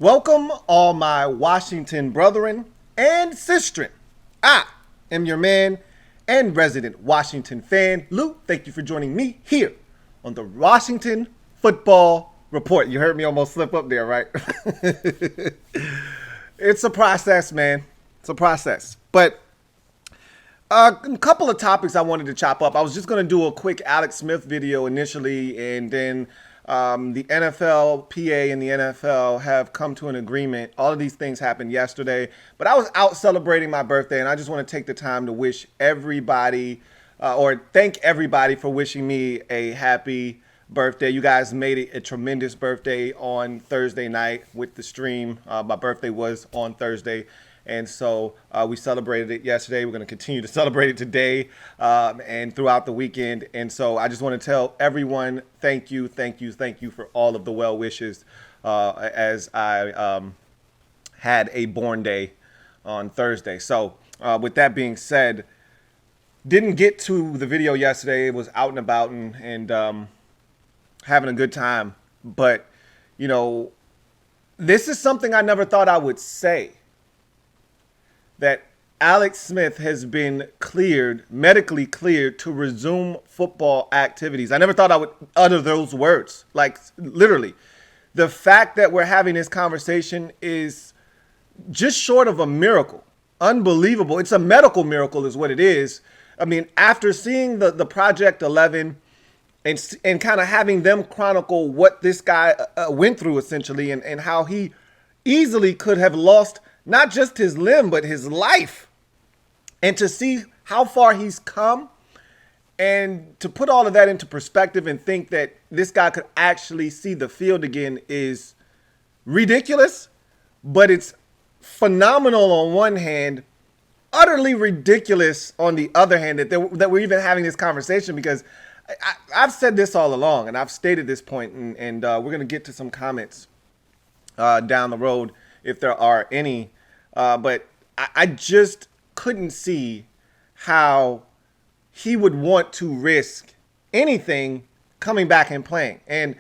Welcome, all my Washington brethren and sistren. I am your man and resident Washington fan, Lou. Thank you for joining me here on the Washington Football Report. You heard me almost slip up there, right? It's a process, man. It's a process. But a couple of topics I wanted to chop up. I was just going to do a quick Alex Smith video initially, and then the NFL, PA, and the NFL have come to an agreement. All of these things happened yesterday, but I was out celebrating my birthday, and I just want to take the time to wish everybody or thank everybody for wishing me a happy birthday. You guys made it a tremendous birthday on Thursday night with the stream. My birthday was on Thursday. And so we celebrated it yesterday. We're going to continue to celebrate it today and throughout the weekend. And so I just want to tell everyone, thank you for all of the well wishes as I had a born day on Thursday. So with that being said, didn't get to the video yesterday. It was out and about and having a good time. But, you know, this is something I never thought I would say. That Alex Smith has been medically cleared to resume football activities. I never thought I would utter those words. Like, literally. The fact that we're having this conversation is just short of a miracle. Unbelievable. It's a medical miracle is what it is. I mean, after seeing the Project 11 and kind of having them chronicle what this guy went through, essentially, and how he easily could have lost not just his limb, but his life. And to see how far he's come and to put all of that into perspective and think that this guy could actually see the field again is ridiculous, but it's phenomenal on one hand, utterly ridiculous on the other hand that we're even having this conversation, because I've said this all along and I've stated this point, and we're going to get to some comments down the road if there are any. But I just couldn't see how he would want to risk anything coming back and playing. And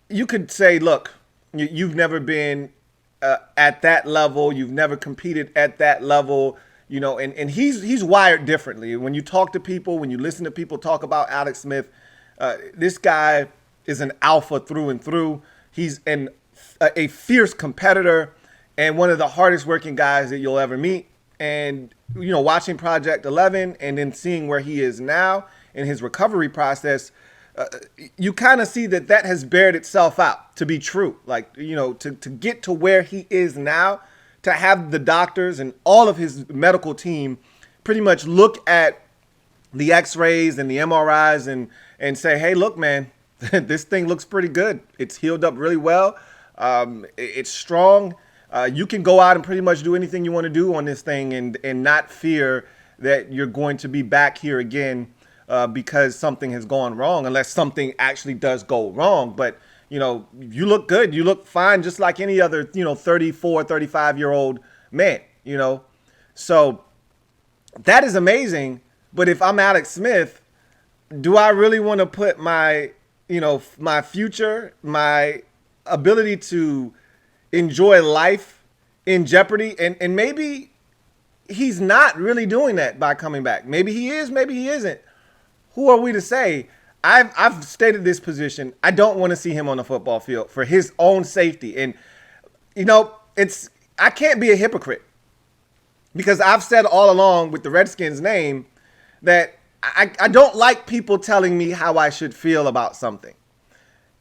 you could say, look, you've never been at that level. You've never competed at that level, you know, and he's wired differently. When you talk to people, when you listen to people talk about Alex Smith, this guy is an alpha through and through. He's a fierce competitor and one of the hardest working guys that you'll ever meet. And, you know, watching Project 11 and then seeing where he is now in his recovery process, you kind of see that has bared itself out to be true. Like, you know, to get to where he is now, to have the doctors and all of his medical team pretty much look at the x-rays and the MRIs and say, hey, look, man, this thing looks pretty good. It's healed up really well. It's strong. You can go out and pretty much do anything you want to do on this thing and not fear that you're going to be back here again because something has gone wrong, unless something actually does go wrong. But, you know, you look good. You look fine, just like any other, you know, 34, 35-year-old man, you know. So that is amazing. But if I'm Alex Smith, do I really want to put my, you know, my future, my ability to enjoy life in jeopardy? And maybe he's not really doing that by coming back. Maybe he is, maybe he isn't. Who are we to say? I've stated this position. I don't want to see him on the football field for his own safety. And, you know, I can't be a hypocrite, because I've said all along with the Redskins name that I don't like people telling me how I should feel about something.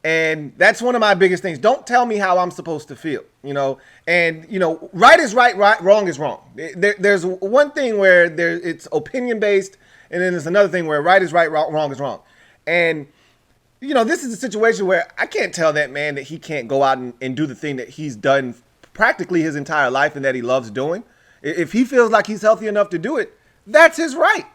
And that's one of my biggest things. Don't tell me how I'm supposed to feel, you know. And, you know, right is right, wrong is wrong. There's one thing where it's opinion-based, and then there's another thing where right is right, wrong is wrong. And, you know, this is a situation where I can't tell that man that he can't go out and do the thing that he's done practically his entire life and that he loves doing. If he feels like he's healthy enough to do it, that's his right.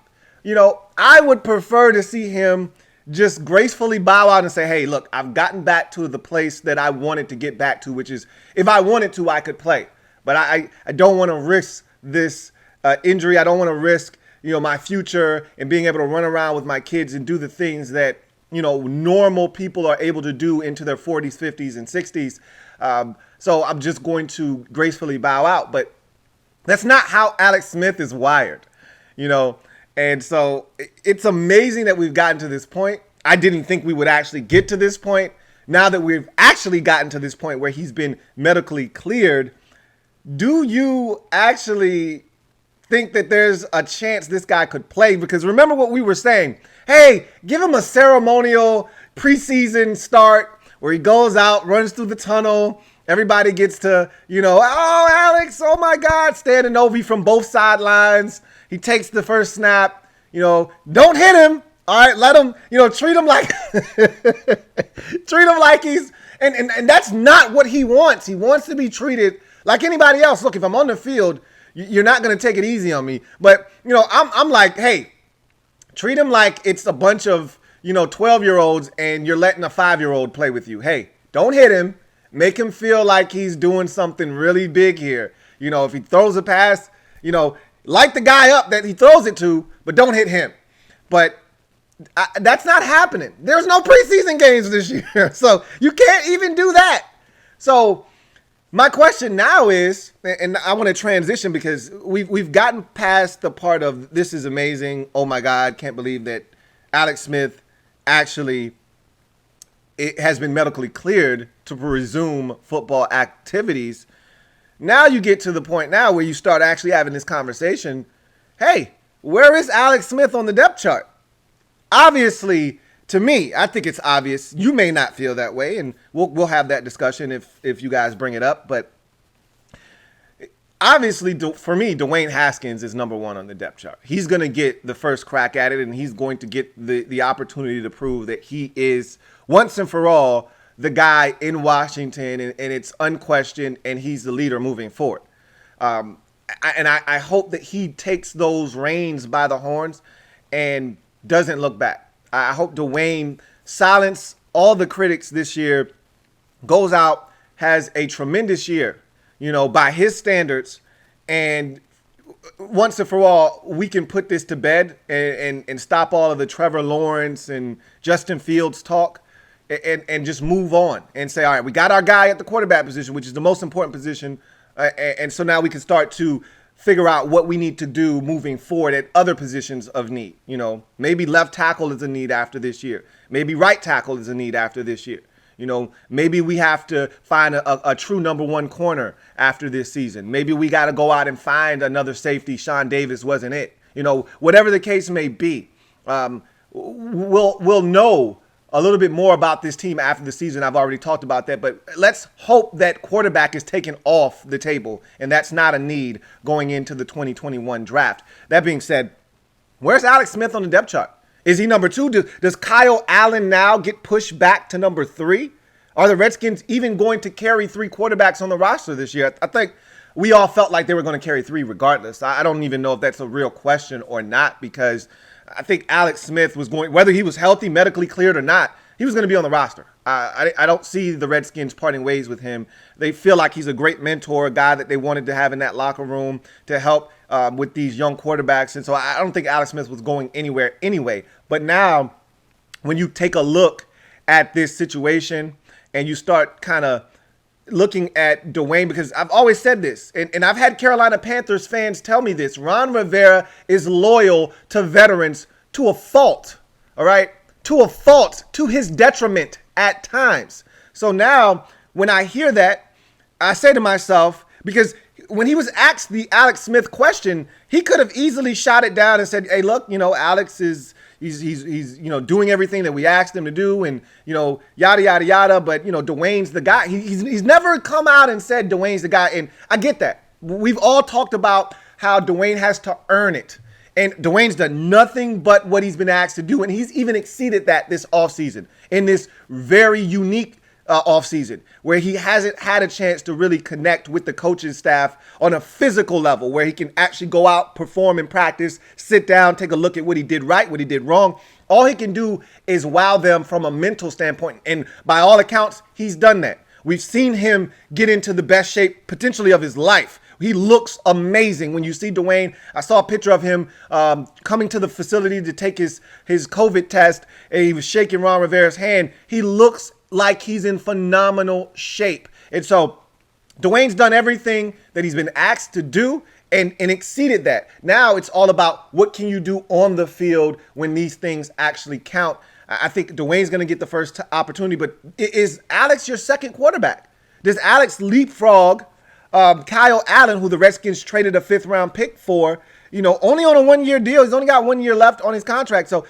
You know, I would prefer to see him just gracefully bow out and say, hey, look, I've gotten back to the place that I wanted to get back to, which is if I wanted to, I could play. But I don't want to risk this injury. I don't want to risk, you know, my future and being able to run around with my kids and do the things that, you know, normal people are able to do into their 40s, 50s, and 60s. So I'm just going to gracefully bow out. But that's not how Alex Smith is wired, you know? And so it's amazing that we've gotten to this point. I didn't think we would actually get to this point. Now that we've actually gotten to this point where he's been medically cleared, do you actually think that there's a chance this guy could play? Because remember what we were saying. Hey, give him a ceremonial preseason start where he goes out, runs through the tunnel. Everybody gets to, oh, Alex, oh my God, standing over from both sidelines. He takes the first snap, don't hit him. All right, let him, treat him like, he's, and that's not what he wants. He wants to be treated like anybody else. Look, if I'm on the field, you're not going to take it easy on me. But, I'm like, hey, treat him like it's a bunch of, 12-year-olds and you're letting a 5-year-old play with you. Hey, don't hit him. Make him feel like he's doing something really big here. If he throws a pass, light the guy up that he throws it to, but don't hit him. But that's not happening. There's no preseason games this year. So you can't even do that. So my question now is, and I want to transition because we've gotten past the part of this is amazing. Oh my God, can't believe that Alex Smith actually has been medically cleared to resume football activities. Now you get to the point now where you start actually having this conversation. Hey, where is Alex Smith on the depth chart? Obviously, to me, I think it's obvious. You may not feel that way, and we'll have that discussion if you guys bring it up. But obviously, for me, Dwayne Haskins is number one on the depth chart. He's going to get the first crack at it, and he's going to get the opportunity to prove that he is, once and for all, the guy in Washington, and it's unquestioned, and he's the leader moving forward. I hope that he takes those reins by the horns and doesn't look back. I hope Dwayne silences all the critics this year, goes out, has a tremendous year, by his standards, and once and for all, we can put this to bed and stop all of the Trevor Lawrence and Justin Fields talk and just move on and say, all right, we got our guy at the quarterback position, which is the most important position, and so now we can start to figure out what we need to do moving forward at other positions of need. Maybe left tackle is a need after this year. Maybe right tackle is a need after this year. Maybe we have to find a true number one corner after this season. Maybe we got to go out and find another safety. Sean Davis wasn't it. Whatever the case may be, we'll know a little bit more about this team after the season. I've already talked about that, but let's hope that quarterback is taken off the table, and that's not a need going into the 2021 draft. That being said, where's Alex Smith on the depth chart? Is he number two? Does Kyle Allen now get pushed back to number three? Are the Redskins even going to carry three quarterbacks on the roster this year? I think we all felt like they were going to carry three regardless. I don't even know if that's a real question or not, because I think Alex Smith was going, whether he was healthy, medically cleared or not, he was going to be on the roster. I don't see the Redskins parting ways with him. They feel like he's a great mentor, a guy that they wanted to have in that locker room to help with these young quarterbacks. And so I don't think Alex Smith was going anywhere anyway. But now when you take a look at this situation and you start kind of looking at Dwayne, because I've always said this, and I've had Carolina Panthers fans tell me this, Ron Rivera is loyal to veterans to a fault, all right? To a fault, to his detriment at times. So now when I hear that, I say to myself, because when he was asked the Alex Smith question, he could have easily shot it down and said, hey, look, Alex is he's doing everything that we asked him to do, and yada yada yada. But Dwayne's the guy. He's never come out and said Dwayne's the guy, and I get that. We've all talked about how Dwayne has to earn it, and Dwayne's done nothing but what he's been asked to do, and he's even exceeded that this offseason in this very unique offseason where he hasn't had a chance to really connect with the coaching staff on a physical level, where he can actually go out, perform in practice, sit down, take a look at what he did right, what he did wrong. All he can do is wow them from a mental standpoint. And by all accounts, he's done that. We've seen him get into the best shape potentially of his life. He looks amazing. When you see Dwayne, I saw a picture of him coming to the facility to take his COVID test, and he was shaking Ron Rivera's hand. He looks like he's in phenomenal shape. And so Dwayne's done everything that he's been asked to do and exceeded that. Now it's all about what can you do on the field when these things actually count. I think Dwayne's going to get the first opportunity, but is Alex your second quarterback? Does Alex leapfrog Kyle Allen, who the Redskins traded a 5th-round pick for, only on a 1-year deal? He's only got 1 year left on his contract. So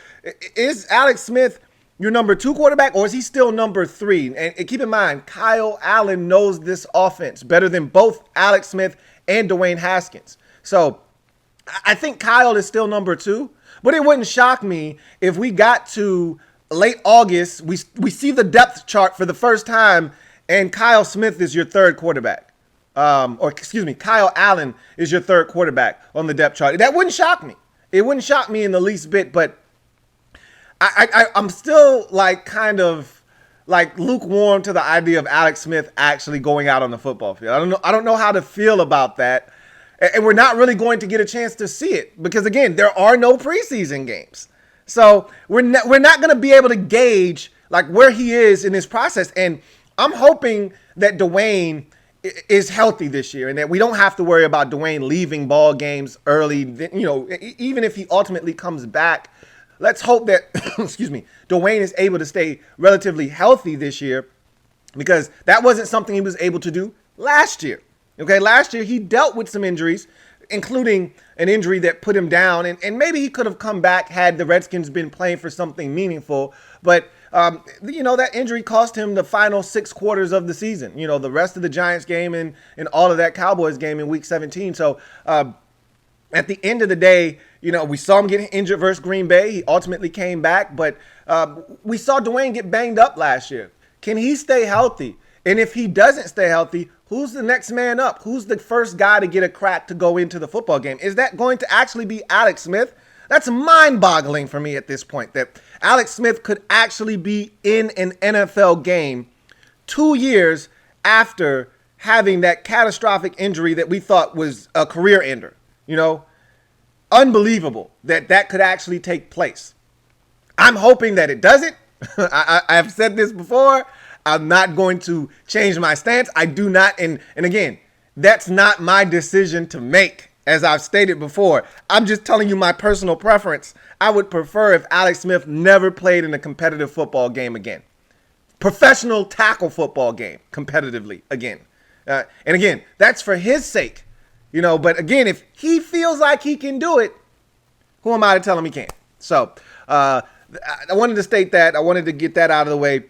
is Alex Smith your number 2 quarterback, or is he still number 3? And keep in mind, Kyle Allen knows this offense better than both Alex Smith and Dwayne Haskins. So I think Kyle is still number 2, but it wouldn't shock me if we got to late August, we see the depth chart for the first time, and Kyle Smith is your 3rd quarterback. Kyle Allen is your 3rd quarterback on the depth chart. That wouldn't shock me. It wouldn't shock me in the least bit, but I'm still kind of lukewarm to the idea of Alex Smith actually going out on the football field. I don't know how to feel about that. And we're not really going to get a chance to see it because, again, there are no preseason games. So we're not going to be able to gauge where he is in this process. And I'm hoping that Dwayne is healthy this year and that we don't have to worry about Dwayne leaving ball games early. Even if he ultimately comes back, let's hope that, Dwayne is able to stay relatively healthy this year, because that wasn't something he was able to do last year. Okay, last year he dealt with some injuries, including an injury that put him down, and maybe he could have come back had the Redskins been playing for something meaningful. But, that injury cost him the final 6 quarters of the season, the rest of the Giants game and all of that Cowboys game in Week 17. So at the end of the day, we saw him get injured versus Green Bay. He ultimately came back, but we saw Dwayne get banged up last year. Can he stay healthy? And if he doesn't stay healthy, who's the next man up? Who's the first guy to get a crack to go into the football game? Is that going to actually be Alex Smith? That's mind-boggling for me at this point, that Alex Smith could actually be in an NFL game 2 years after having that catastrophic injury that we thought was a career ender. Unbelievable that could actually take place. I'm hoping that it doesn't. I've said this before. I'm not going to change my stance. I do not. And again, that's not my decision to make. As I've stated before, I'm just telling you my personal preference. I would prefer if Alex Smith never played in a competitive football game again. Professional tackle football game competitively again. And again, that's for his sake. But again, if he feels like he can do it, who am I to tell him he can't? So I wanted to state that. I wanted to get that out of the way.